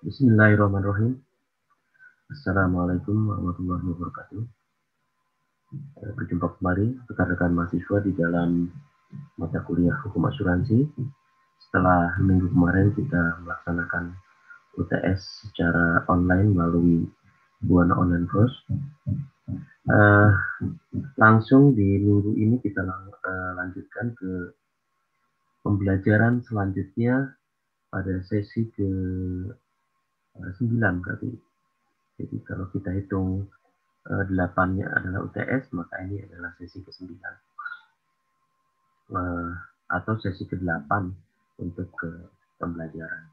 Bismillahirrahmanirrahim. Assalamualaikum warahmatullahi wabarakatuh. Berjumpa kembali rekan-rekan mahasiswa di dalam mata kuliah hukum asuransi. Setelah minggu kemarin kita melaksanakan UTS secara online melalui Buana Online Course. Langsung di minggu ini kita lanjutkan ke pembelajaran selanjutnya pada sesi ke-9 berarti. Jadi kalau kita hitung 8-nya adalah UTS, maka ini adalah sesi ke-9 atau sesi ke-8 untuk pembelajaran.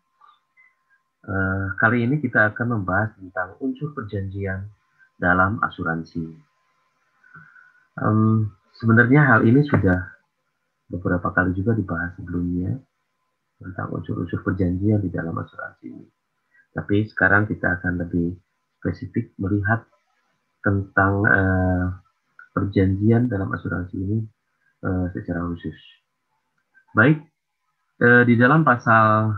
Kali ini kita akan membahas tentang unsur perjanjian dalam asuransi. Sebenarnya hal ini sudah beberapa kali juga dibahas sebelumnya tentang unsur-unsur perjanjian di dalam asuransi ini. Tapi sekarang kita akan lebih spesifik melihat tentang perjanjian dalam asuransi ini secara khusus. Baik, di dalam pasal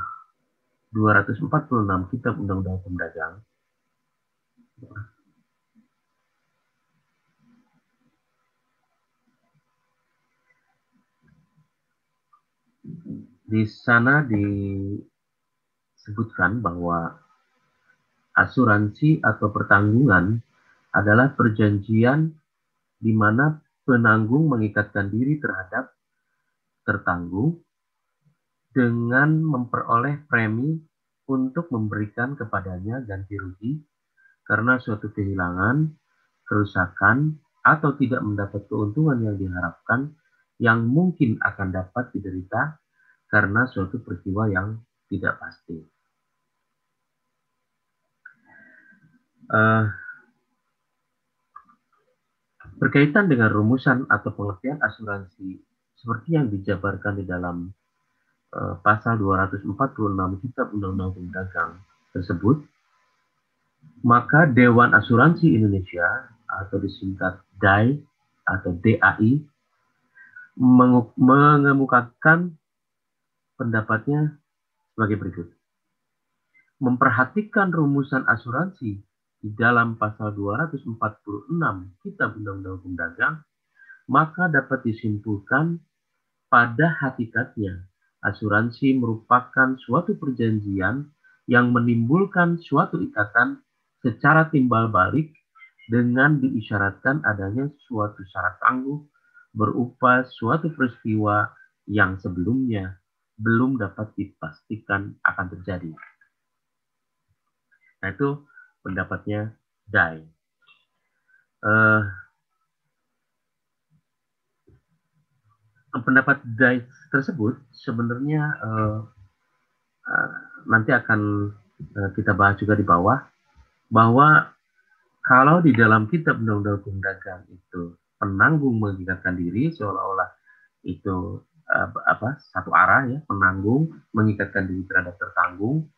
246 Kitab Undang-Undang Hukum Dagang, di sana disebutkan bahwa asuransi atau pertanggungan adalah perjanjian di mana penanggung mengikatkan diri terhadap tertanggung dengan memperoleh premi untuk memberikan kepadanya ganti rugi karena suatu kehilangan, kerusakan, atau tidak mendapat keuntungan yang diharapkan yang mungkin akan dapat diderita karena suatu peristiwa yang tidak pasti. Berkaitan dengan rumusan atau pengertian asuransi seperti yang dijabarkan di dalam pasal 246 Kitab Undang-Undang Hukum Dagang tersebut, maka Dewan Asuransi Indonesia atau disingkat DAI atau DAI mengemukakan pendapatnya sebagai berikut. Memperhatikan rumusan asuransi di dalam pasal 246 Kitab Undang-Undang Hukum Dagang, maka dapat disimpulkan pada hakikatnya asuransi merupakan suatu perjanjian yang menimbulkan suatu ikatan secara timbal balik dengan diisyaratkan adanya suatu syarat tangguh berupa suatu peristiwa yang sebelumnya belum dapat dipastikan akan terjadi. Nah, itu pendapatnya DAI. Pendapat DAI tersebut sebenarnya nanti akan kita bahas juga di bawah, bahwa kalau di dalam Kitab Undang-Undang Hukum Dagang itu penanggung mengikatkan diri seolah-olah itu satu arah ya, penanggung mengikatkan diri terhadap tertanggung,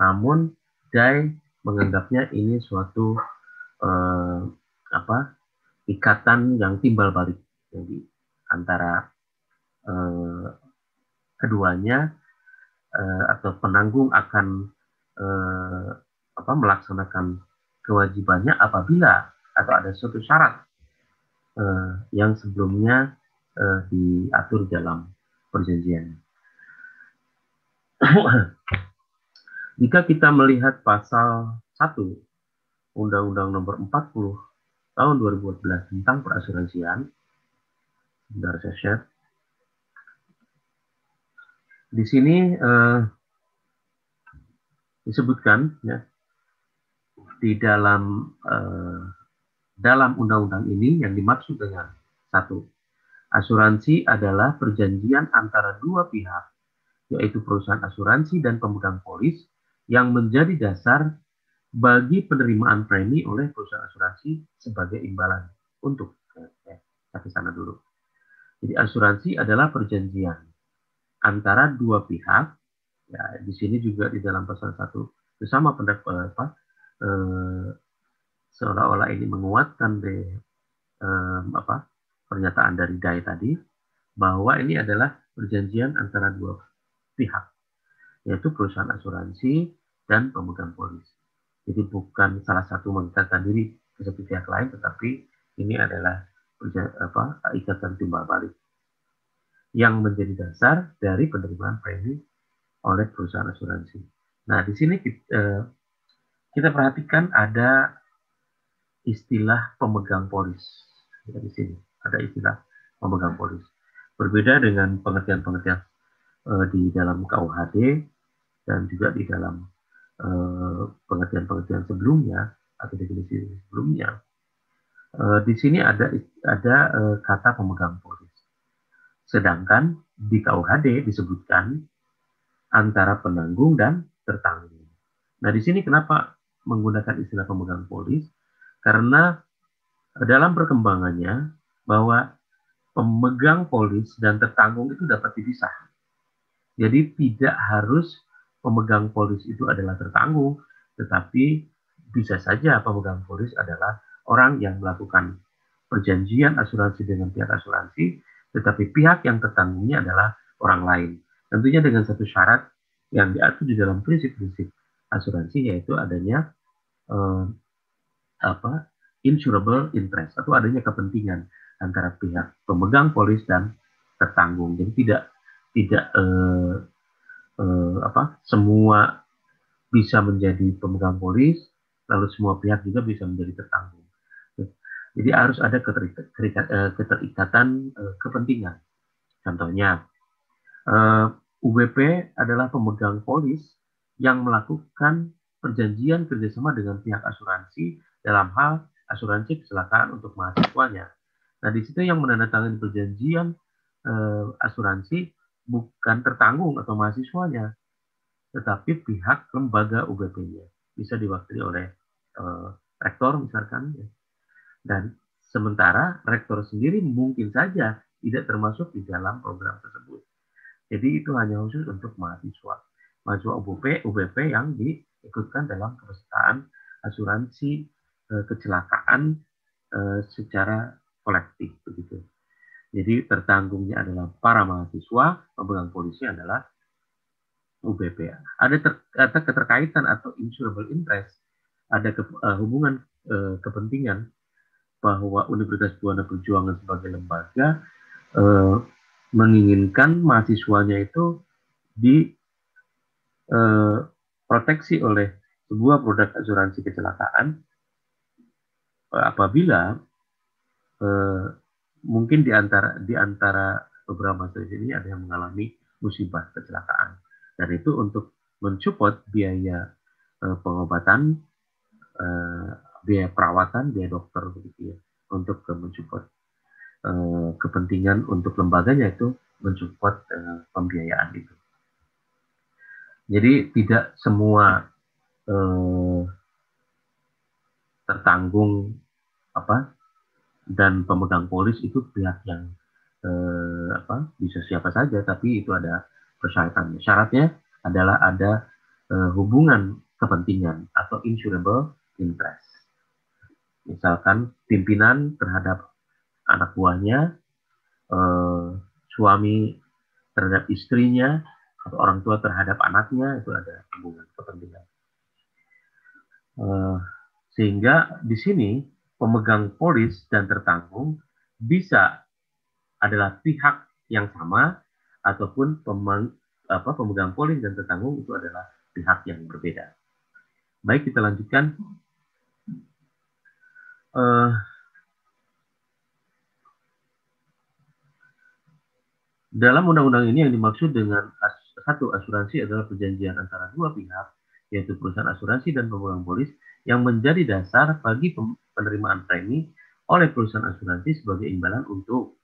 namun DAI menganggapnya ini suatu ikatan yang timbal balik, jadi antara keduanya atau penanggung akan melaksanakan kewajibannya apabila atau ada suatu syarat yang sebelumnya diatur dalam perjanjian. Jika kita melihat pasal 1 Undang-Undang Nomor 40 Tahun 2014 tentang perasuransian, sebentar saya share. Di sini disebutkan ya, di dalam undang-undang ini yang dimaksud dengan satu, asuransi adalah perjanjian antara dua pihak, yaitu perusahaan asuransi dan pemegang polis, yang menjadi dasar bagi penerimaan premi oleh perusahaan asuransi sebagai imbalan untuk sampai sana dulu. Jadi asuransi adalah perjanjian antara dua pihak. Ya, di sini juga di dalam pasal 1 bersama pendapat seolah-olah ini menguatkan pernyataan dari DAI tadi, bahwa ini adalah perjanjian antara dua pihak. yaitu perusahaan asuransi dan pemegang polis. Jadi bukan salah satu mengikatkan diri ke satu pihak lain, tetapi ini adalah ikatan timbal balik yang menjadi dasar dari penerimaan premi oleh perusahaan asuransi. Nah, di sini kita perhatikan ada istilah pemegang polis. Di sini ada istilah pemegang polis. Berbeda dengan pengertian-pengertian di dalam KUHD dan juga di dalam pengertian-pengertian sebelumnya atau definisi sebelumnya. Di sini ada kata pemegang polis. Sedangkan di KUHD disebutkan antara penanggung dan tertanggung. Nah, di sini kenapa menggunakan istilah pemegang polis? Karena dalam perkembangannya bahwa pemegang polis dan tertanggung itu dapat dipisah. Jadi tidak harus pemegang polis itu adalah tertanggung, tetapi bisa saja pemegang polis adalah orang yang melakukan perjanjian asuransi dengan pihak asuransi, tetapi pihak yang tertanggungnya adalah orang lain. Tentunya dengan satu syarat yang diatur di dalam prinsip-prinsip asuransi, yaitu adanya insurable interest atau adanya kepentingan antara pihak pemegang polis dan tertanggung. Jadi tidak semua bisa menjadi pemegang polis, lalu semua pihak juga bisa menjadi tertanggung. Jadi harus ada keterikatan kepentingan. Contohnya, UBP adalah pemegang polis yang melakukan perjanjian kerjasama dengan pihak asuransi dalam hal asuransi kecelakaan untuk mahasiswanya. Nah, di situ yang menandatangani perjanjian asuransi bukan tertanggung atau mahasiswanya, tetapi pihak lembaga UBP-nya. Bisa diwakili oleh rektor misalkan. Dan sementara rektor sendiri mungkin saja tidak termasuk di dalam program tersebut. Jadi itu hanya khusus untuk mahasiswa UBP yang diikutkan dalam kepesertaan asuransi kecelakaan secara kolektif begitu. Jadi tertanggungnya adalah para mahasiswa, pemegang polisnya adalah UBP. Ada keterkaitan atau insurable interest, ada hubungan kepentingan bahwa Universitas Buana Perjuangan sebagai lembaga menginginkan mahasiswanya itu diproteksi oleh sebuah produk asuransi kecelakaan apabila mungkin di antara beberapa mahasiswa ini ada yang mengalami musibah kecelakaan, dan itu untuk mensupport biaya pengobatan, biaya perawatan, biaya dokter begitu ya, untuk mensupport kepentingan untuk lembaganya itu mensupport pembiayaan itu. Jadi tidak semua tertanggung dan pemegang polis itu pihak yang bisa siapa saja, tapi itu ada persyaratannya. Syaratnya adalah ada hubungan kepentingan atau insurable interest. Misalkan pimpinan terhadap anak buahnya, suami terhadap istrinya, atau orang tua terhadap anaknya, itu ada hubungan kepentingan. Sehingga di sini pemegang polis dan tertanggung bisa adalah pihak yang sama, ataupun pemegang polis dan tertanggung itu adalah pihak yang berbeda. Baik, kita lanjutkan. Dalam undang-undang ini yang dimaksud dengan satu asuransi adalah perjanjian antara dua pihak, yaitu perusahaan asuransi dan pemegang polis, yang menjadi dasar bagi penerimaan premi oleh perusahaan asuransi sebagai imbalan untuk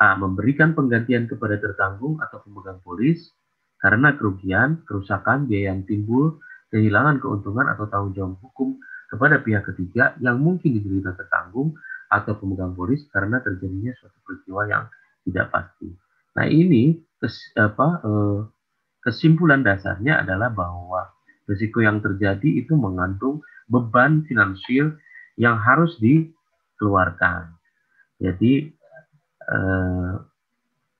A. Memberikan penggantian kepada tertanggung atau pemegang polis karena kerugian, kerusakan, biaya yang timbul, kehilangan keuntungan atau tanggung jawab hukum kepada pihak ketiga yang mungkin diderita tertanggung atau pemegang polis karena terjadinya suatu peristiwa yang tidak pasti. Nah, ini kesimpulan dasarnya adalah bahwa risiko yang terjadi itu mengandung beban finansial yang harus dikeluarkan. Jadi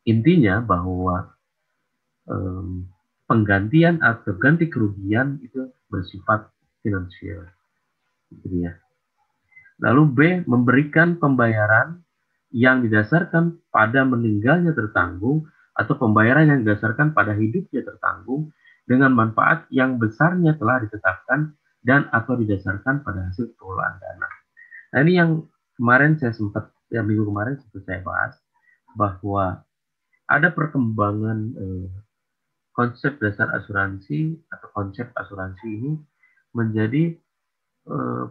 intinya bahwa penggantian atau ganti kerugian itu bersifat finansial, gitu ya. Lalu B, memberikan pembayaran yang didasarkan pada meninggalnya tertanggung atau pembayaran yang didasarkan pada hidupnya tertanggung dengan manfaat yang besarnya telah ditetapkan dan atau didasarkan pada hasil pengelolaan dana. Nah, ini yang kemarin saya sempat, ya minggu kemarin sempat saya bahas, bahwa ada perkembangan konsep dasar asuransi atau konsep asuransi ini menjadi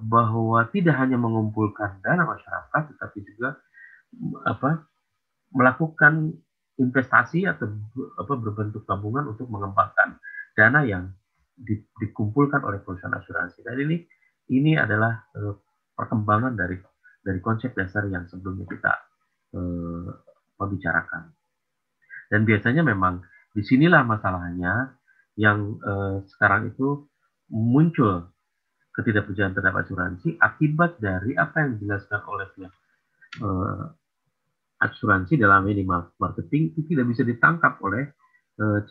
bahwa tidak hanya mengumpulkan dana masyarakat, tetapi juga melakukan investasi atau berbentuk tabungan untuk mengembangkan dana yang dikumpulkan oleh perusahaan asuransi. Dan ini adalah perkembangan dari konsep dasar yang sebelumnya kita bicarakan. Dan biasanya memang disinilah masalahnya yang sekarang itu muncul ketidakpercayaan terhadap asuransi akibat dari apa yang dijelaskan oleh pihak asuransi dalam ini marketing itu tidak bisa ditangkap oleh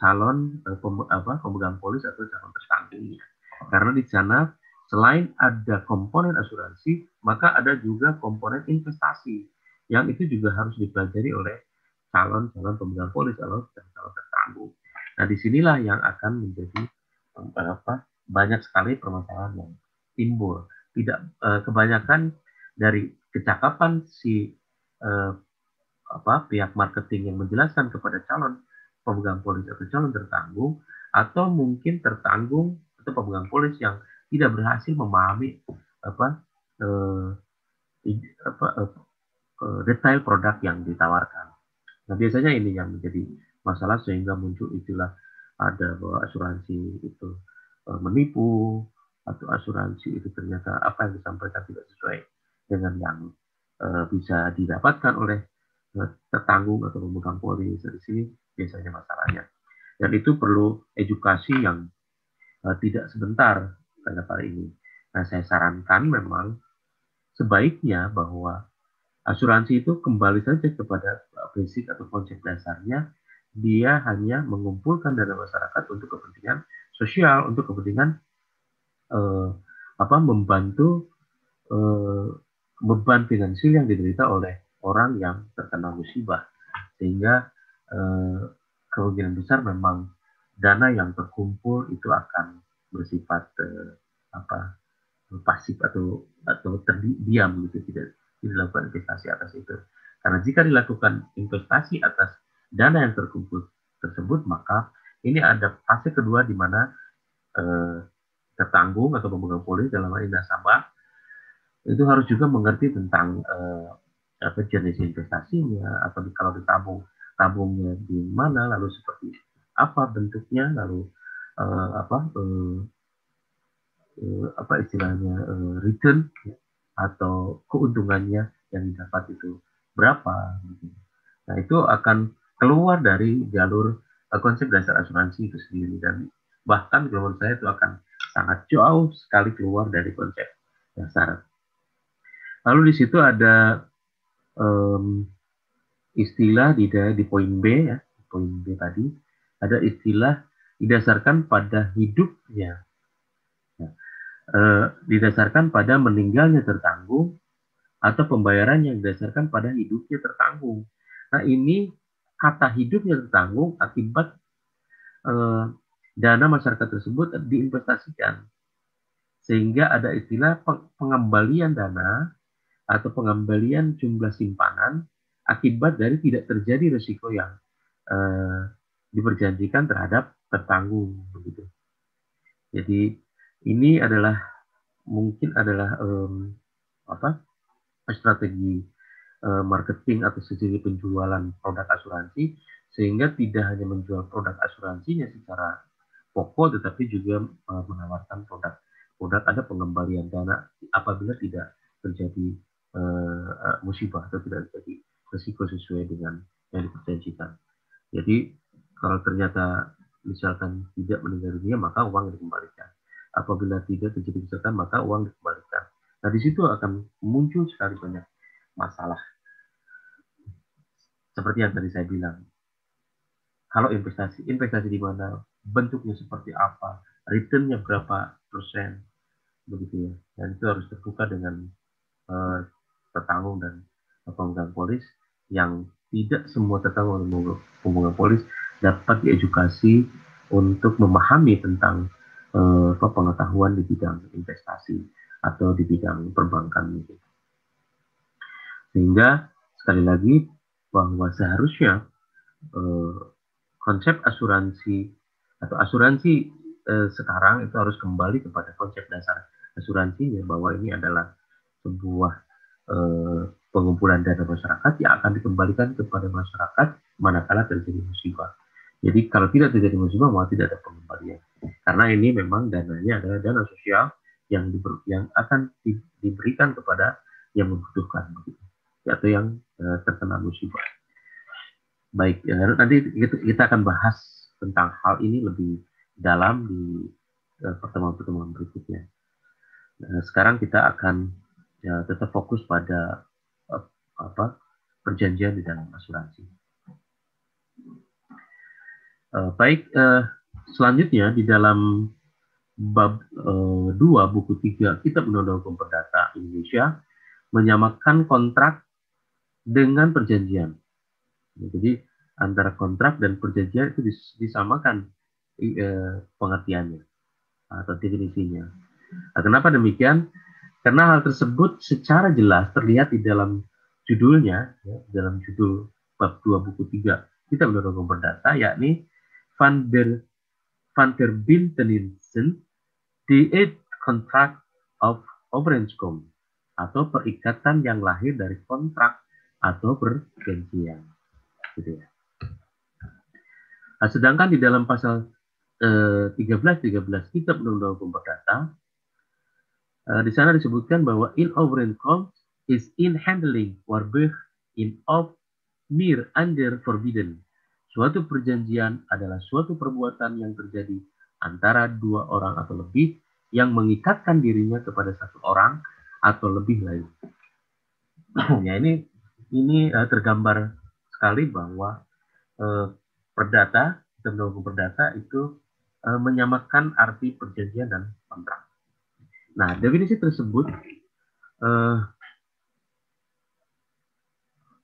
calon pemegang polis atau calon tertanggungnya. Karena di sana selain ada komponen asuransi, maka ada juga komponen investasi yang itu juga harus dipelajari oleh calon-calon pemegang polis atau calon tertanggung. Nah, disinilah yang akan menjadi banyak sekali permasalahan yang timbul. Tidak kebanyakan dari kecakapan si pihak marketing yang menjelaskan kepada calon pemegang polis atau calon tertanggung, atau mungkin tertanggung atau pemegang polis yang tidak berhasil memahami detail produk yang ditawarkan. Nah, biasanya ini yang menjadi masalah sehingga muncul istilah ada bahwa asuransi itu menipu atau asuransi itu ternyata apa yang disampaikan tidak sesuai dengan yang bisa didapatkan oleh tertanggung atau pemegang polis. Dari sini biasanya masalahnya. Dan itu perlu edukasi yang tidak sebentar terhadap hal ini. Nah, saya sarankan memang sebaiknya bahwa asuransi itu kembali saja kepada basic atau konsep dasarnya, dia hanya mengumpulkan dana masyarakat untuk kepentingan sosial, untuk kepentingan membantu beban finansial yang diderita oleh orang yang terkena musibah, sehingga kemungkinan besar memang dana yang terkumpul itu akan bersifat pasif atau terdiam gitu, tidak dilakukan investasi atas itu. Karena jika dilakukan investasi atas dana yang terkumpul tersebut, maka ini ada fase kedua di mana tertanggung atau pemegang polis dalam hal ini nasabah itu harus juga mengerti tentang jenis investasinya, atau kalau ditabung, tabungnya di mana, lalu seperti apa bentuknya, lalu istilahnya return atau keuntungannya yang didapat itu berapa. Nah, itu akan keluar dari jalur konsep dasar asuransi itu sendiri, dan bahkan menurut saya itu akan sangat jauh sekali keluar dari konsep dasar. Lalu di situ ada istilah di poin B ya, poin B tadi ada istilah didasarkan pada hidupnya. Didasarkan pada meninggalnya tertanggung atau pembayaran yang didasarkan pada hidupnya tertanggung. Nah, ini kata hidupnya tertanggung akibat dana masyarakat tersebut diinvestasikan, sehingga ada istilah pengembalian dana atau pengembalian jumlah simpanan akibat dari tidak terjadi risiko yang diperjanjikan terhadap tertanggung, begitu. Jadi ini adalah mungkin adalah strategi marketing atau strategi penjualan produk asuransi, sehingga tidak hanya menjual produk asuransinya secara pokok, tetapi juga menawarkan produk ada pengembalian dana apabila tidak terjadi musibah atau tidak terjadi risiko sesuai dengan yang diperjanjikan. Jadi kalau ternyata misalkan tidak meninggal dunia, maka uang dikembalikan. Apabila tidak terjadi kecelakaan, maka uang dikembalikan. Nah, di situ akan muncul sekali banyak masalah. Seperti yang tadi saya bilang. Kalau investasi, investasi di mana, bentuknya seperti apa, returnnya berapa persen, begitu ya. Dan itu harus terbuka dengan tertanggung dan pemegang polis, yang tidak semua tertanggung dan pemegang polis dapat diedukasi untuk memahami tentang pengetahuan di bidang investasi atau di bidang perbankan. Sehingga sekali lagi bahwa seharusnya eh, konsep asuransi atau asuransi sekarang itu harus kembali kepada konsep dasar asuransinya, bahwa ini adalah sebuah pengumpulan dana masyarakat yang akan dikembalikan kepada masyarakat manakala terjadi musibah. Jadi kalau tidak terjadi musibah, maka tidak ada pengembalian. Karena ini memang dananya adalah dana sosial yang akan diberikan kepada yang membutuhkan, begitu, atau yang terkena musibah. Baik, nanti kita akan bahas tentang hal ini lebih dalam di pertemuan-pertemuan berikutnya. Sekarang kita akan tetap fokus pada perjanjian di dalam asuransi. Baik, selanjutnya di dalam bab 2 buku 3 Kitab Undang-Undang Hukum Perdata Indonesia menyamakan kontrak dengan perjanjian. Jadi antara kontrak dan perjanjian itu disamakan pengertiannya atau definisinya. Nah, kenapa demikian? Karena hal tersebut secara jelas terlihat di dalam judulnya, ya, dalam judul bab 2 buku 3 Kitab Undang-Undang Hukum Perdata, yakni Van Verbintenissen die Contract of Overeenkomst, atau perikatan yang lahir dari kontrak atau perjanjian. Gitu ya. Nah, sedangkan di dalam pasal 13 Kitab Undang-Undang Hukum Perdata, di sana disebutkan bahwa in overeenkomst is in handling warbih in of mir under forbidden. Suatu perjanjian adalah suatu perbuatan yang terjadi antara dua orang atau lebih yang mengikatkan dirinya kepada satu orang atau lebih lain. Ya, ini tergambar sekali bahwa perdata, Undang-Undang Hukum Perdata itu menyamakan arti perjanjian dan kontrak. Nah, definisi tersebut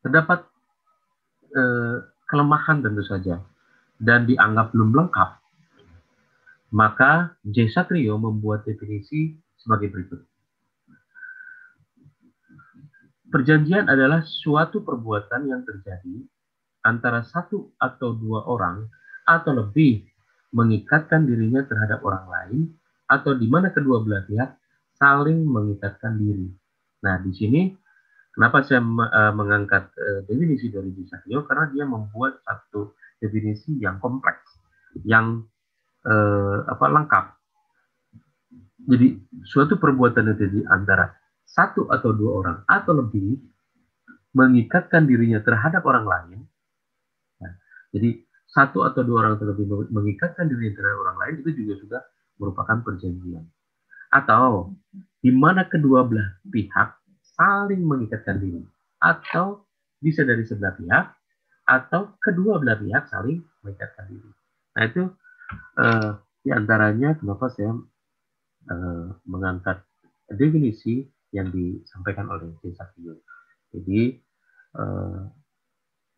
terdapat kelemahan tentu saja dan dianggap belum lengkap. Maka J. Satrio membuat definisi sebagai berikut. Perjanjian adalah suatu perbuatan yang terjadi antara satu atau dua orang atau lebih mengikatkan dirinya terhadap orang lain, atau di mana kedua belah pihak saling mengikatkan diri. Nah, di sini kenapa saya mengangkat definisi dari Satrio? Karena dia membuat satu definisi yang kompleks, yang lengkap. Jadi suatu perbuatan yang terjadi antara satu atau dua orang atau lebih mengikatkan dirinya terhadap orang lain. Nah, jadi satu atau dua orang atau lebih mengikatkan dirinya terhadap orang lain itu juga sudah merupakan perjanjian. Atau di mana kedua belah pihak saling mengikatkan diri, atau bisa dari sebelah pihak atau kedua belah pihak saling mengikatkan diri. Nah, itu di antaranya kenapa saya mengangkat definisi yang disampaikan oleh J. Satrio. Jadi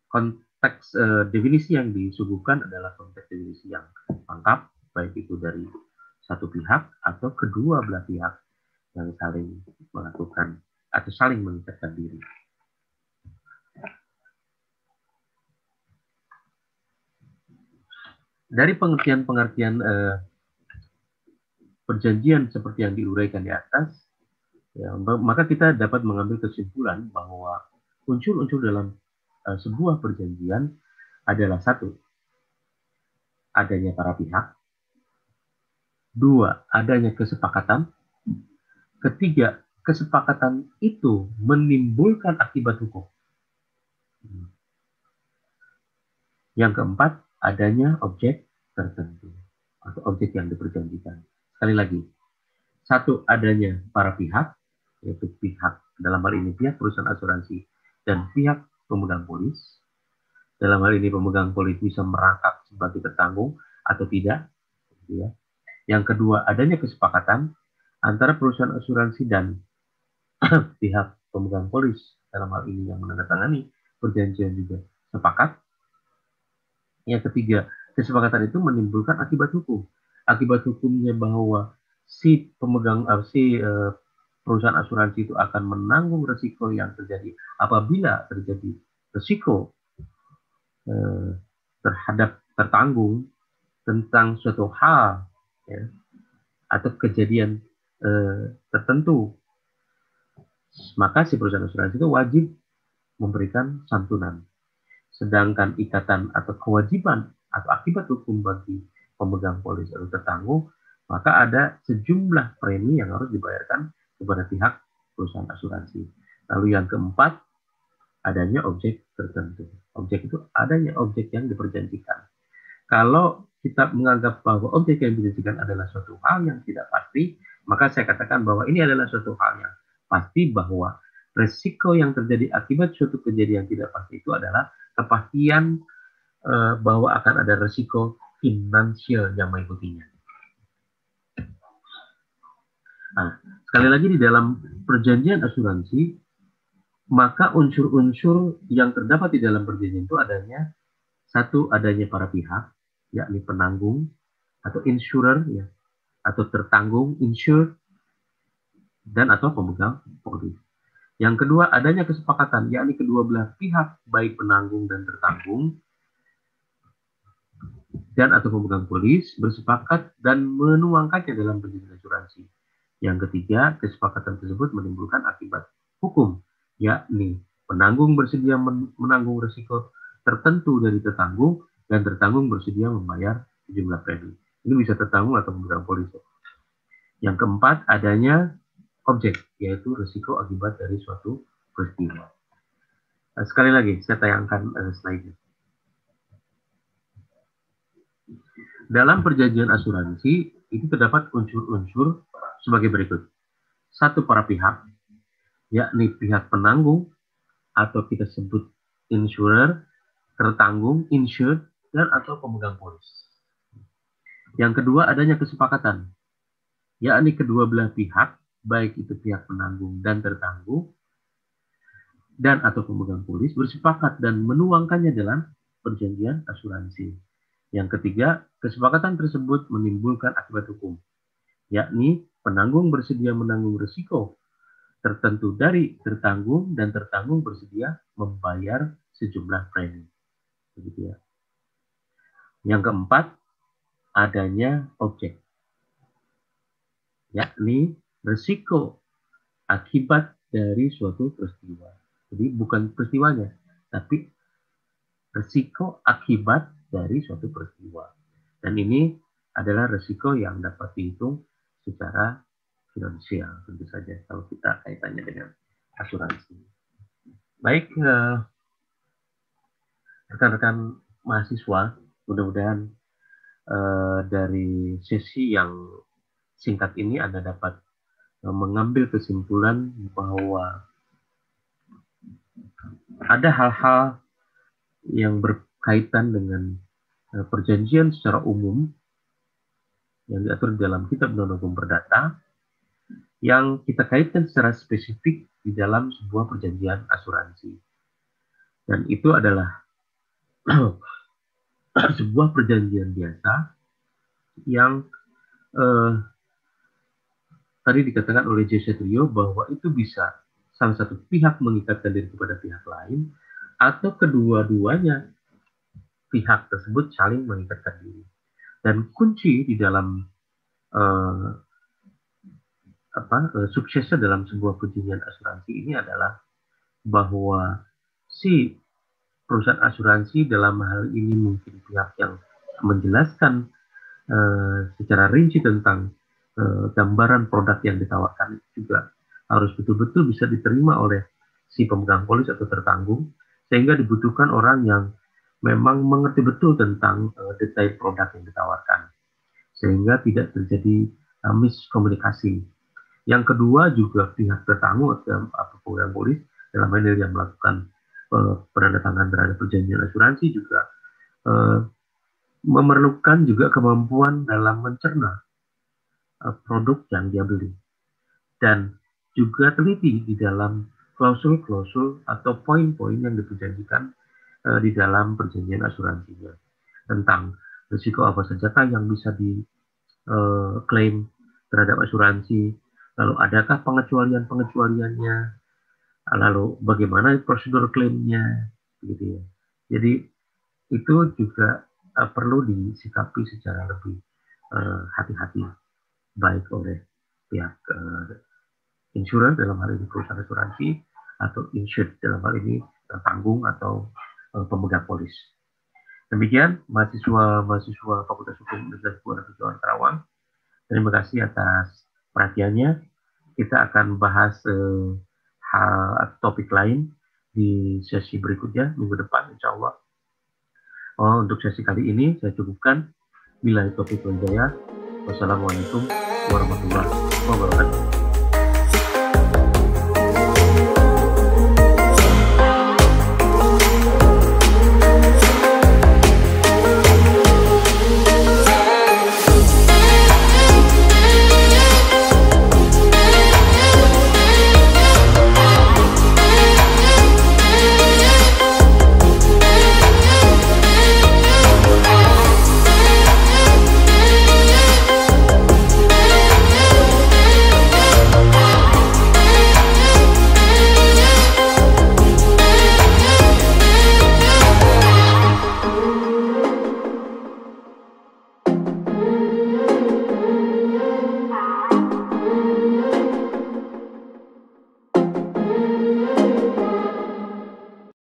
konteks definisi yang disuguhkan adalah konteks definisi yang lengkap, baik itu dari satu pihak atau kedua belah pihak yang saling melakukan atau saling mengikatkan diri. Dari pengertian-pengertian perjanjian seperti yang diuraikan di atas, ya, maka kita dapat mengambil kesimpulan bahwa unsur-unsur dalam sebuah perjanjian adalah satu, adanya para pihak, dua, adanya kesepakatan, ketiga, kesepakatan itu menimbulkan akibat hukum, yang keempat, adanya objek tertentu atau objek yang diperjanjikan. Sekali lagi, satu, adanya para pihak, yaitu pihak dalam hal ini pihak perusahaan asuransi dan pihak pemegang polis. dalam hal ini pemegang polis bisa merangkap sebagai tertanggung atau tidak. Gitu ya. Yang kedua, adanya kesepakatan antara perusahaan asuransi dan pihak pemegang polis dalam hal ini yang menandatangani perjanjian juga sepakat. Yang ketiga, kesepakatan itu menimbulkan akibat hukum. Akibat hukumnya bahwa si pemegang perusahaan asuransi itu akan menanggung risiko yang terjadi apabila terjadi risiko terhadap tertanggung tentang suatu hal ya, atau kejadian tertentu, maka si perusahaan asuransi itu wajib memberikan santunan. Sedangkan ikatan atau kewajiban atau akibat hukum bagi pemegang polis atau tertanggung, maka ada sejumlah premi yang harus dibayarkan kepada pihak perusahaan asuransi. Lalu yang keempat, adanya objek tertentu. Objek itu adanya objek yang diperjanjikan. Kalau kita menganggap bahwa objek yang diperjanjikan adalah suatu hal yang tidak pasti, maka saya katakan bahwa ini adalah suatu hal yang pasti, bahwa resiko yang terjadi akibat suatu kejadian yang tidak pasti itu adalah kepastian bahwa akan ada resiko finansial yang mengikutinya. Nah, sekali lagi di dalam perjanjian asuransi, maka unsur-unsur yang terdapat di dalam perjanjian itu adanya satu, adanya para pihak, yakni penanggung atau insurer ya, atau tertanggung insured, dan atau pemegang polis. Yang kedua, adanya kesepakatan, yakni kedua belah pihak, baik penanggung dan tertanggung, dan atau pemegang polis, bersepakat dan menuangkannya dalam perjanjian asuransi. Yang ketiga, kesepakatan tersebut menimbulkan akibat hukum, yakni penanggung bersedia menanggung risiko tertentu dari tertanggung, dan tertanggung bersedia membayar sejumlah premi. Ini bisa tertanggung atau pemegang polis. Yang keempat, adanya objek, yaitu risiko akibat dari suatu peristiwa. Sekali lagi, saya tayangkan slide-nya. Dalam perjanjian asuransi, itu terdapat unsur-unsur sebagai berikut. Satu, para pihak, yakni pihak penanggung, atau kita sebut insurer, tertanggung, insured, dan atau pemegang polis. Yang kedua, adanya kesepakatan, yakni kedua belah pihak, baik itu pihak penanggung dan tertanggung, dan atau pemegang polis, bersepakat dan menuangkannya dalam perjanjian asuransi. Yang ketiga, kesepakatan tersebut menimbulkan akibat hukum, yakni penanggung bersedia menanggung risiko tertentu dari tertanggung, dan tertanggung bersedia membayar sejumlah premi. Begitu ya. Yang keempat, adanya objek, yakni risiko akibat dari suatu peristiwa. Jadi bukan peristiwanya, tapi risiko akibat dari suatu peristiwa. Dan ini adalah risiko yang dapat dihitung secara finansial, tentu saja kalau kita kaitannya dengan asuransi. Baik, rekan-rekan mahasiswa, mudah-mudahan dari sesi yang singkat ini Anda dapat mengambil kesimpulan bahwa ada hal-hal yang berkaitan dengan perjanjian secara umum yang diatur dalam Kitab Undang-Undang Hukum Perdata yang kita kaitkan secara spesifik di dalam sebuah perjanjian asuransi. Dan itu adalah sebuah perjanjian biasa yang tadi dikatakan oleh Jesse Trio bahwa itu bisa salah satu pihak mengikatkan diri kepada pihak lain, atau kedua-duanya pihak tersebut saling mengikatkan diri. Dan kunci di dalam suksesnya dalam sebuah perjanjian asuransi ini adalah bahwa si perusahaan asuransi, dalam hal ini mungkin pihak yang menjelaskan secara rinci tentang gambaran produk yang ditawarkan, juga harus betul-betul bisa diterima oleh si pemegang polis atau tertanggung, sehingga dibutuhkan orang yang memang mengerti betul tentang detail produk yang ditawarkan, sehingga tidak terjadi miskomunikasi. Yang kedua, juga pihak tertanggung atau pemegang polis dalam hal yang melakukan penandatangan terhadap perjanjian asuransi juga memerlukan juga kemampuan dalam mencerna produk yang dia beli, dan juga teliti di dalam klausul-klausul atau poin-poin yang diperjanjikan di dalam perjanjian asuransinya, tentang risiko apa saja yang bisa diklaim terhadap asuransi, lalu adakah pengecualian-pengecualiannya, lalu bagaimana prosedur klaimnya, gitu ya. Jadi itu juga perlu disikapi secara lebih hati-hati, baik oleh pihak insurer dalam hal ini perusahaan asuransi, atau insured dalam hal ini tanggung atau pemegang polis. Demikian mahasiswa Fakultas Hukum Universitas Muhammadiyah Karawang. Terima kasih atas perhatiannya. Kita akan bahas topik lain di sesi berikutnya minggu depan, insya Allah. Untuk sesi kali ini saya cukupkan. Billahi taufiq wal hidayah. Wassalamualaikum warahmatullahi wabarakatuh.